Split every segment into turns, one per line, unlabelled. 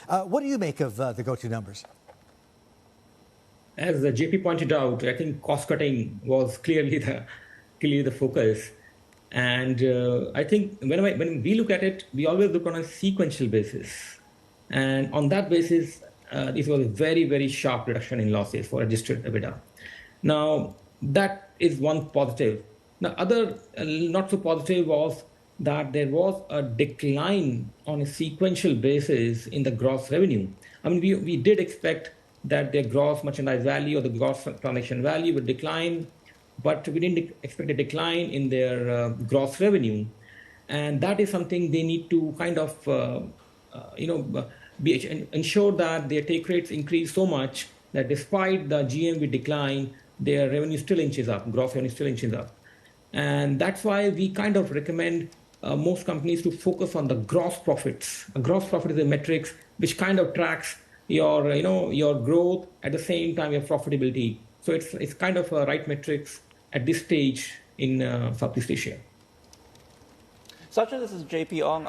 What do you make of the GoTo numbers?
As JP pointed out, I think cost cutting was clearly the focus. And I think when we look at it, we always look on a sequential basis. And on that basis, this was a very, very sharp reduction in losses for adjusted EBITDA. Now, that is one positive. The other not so positive was that there was a decline on a sequential basis in the gross revenue. I mean, we did expect that their gross merchandise value or the gross transaction value would decline, but we didn't expect a decline in their gross revenue. And that is something they need to kind of, ensure that their take rates increase so much that despite the GMV decline, their revenue still inches up, gross revenue still inches up. And that's why we kind of recommend most companies to focus on the gross profits. A gross profit is a metric which kind of tracks your growth at the same time your profitability. So it's kind of a right metrics at this stage in Southeast Asia.
Sachin, this is JP Ong.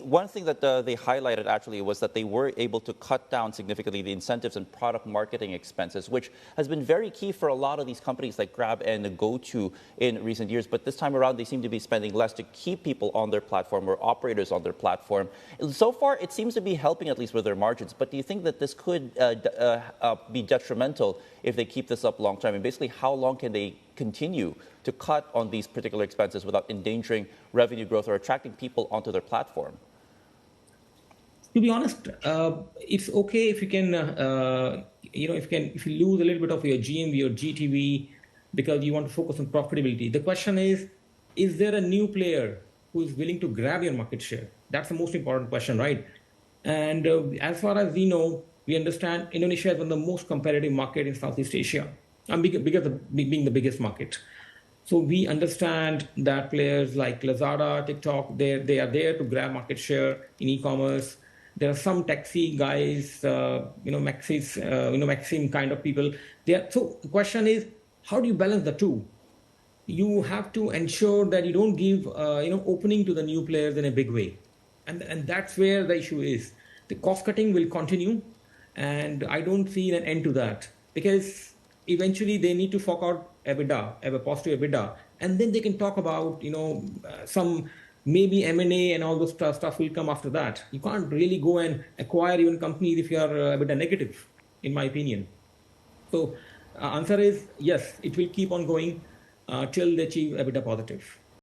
One thing that they highlighted actually was that they were able to cut down significantly the incentives and product marketing expenses, which has been very key for a lot of these companies like Grab and GoTo in recent years. But this time around, they seem to be spending less to keep people on their platform or operators on their platform. So far, it seems to be helping at least with their margins. But do you think that this could be detrimental if they keep this up long term? And basically, how long can they continue to cut on these particular expenses without endangering revenue growth or attracting people onto their platform?
To be honest, it's okay if you can, if you lose a little bit of your GMV or GTV because you want to focus on profitability. The question is there a new player who is willing to grab your market share? That's the most important question, right? And as far as we know, we understand Indonesia is one of the most competitive market in Southeast Asia, and being the biggest market. So we understand that players like Lazada, TikTok, they are there to grab market share in e-commerce. There are some taxi guys, Maxim kind of people. So the question is, how do you balance the two? You have to ensure that you don't give, opening to the new players in a big way. And that's where the issue is. The cost cutting will continue, and I don't see an end to that because eventually they need to fork out EBITDA, have a positive EBITDA, and then they can talk about, some maybe M&A and all those stuff will come after that. You can't really go and acquire even companies if you are EBITDA negative, in my opinion. So answer is yes, it will keep on going till they achieve EBITDA positive.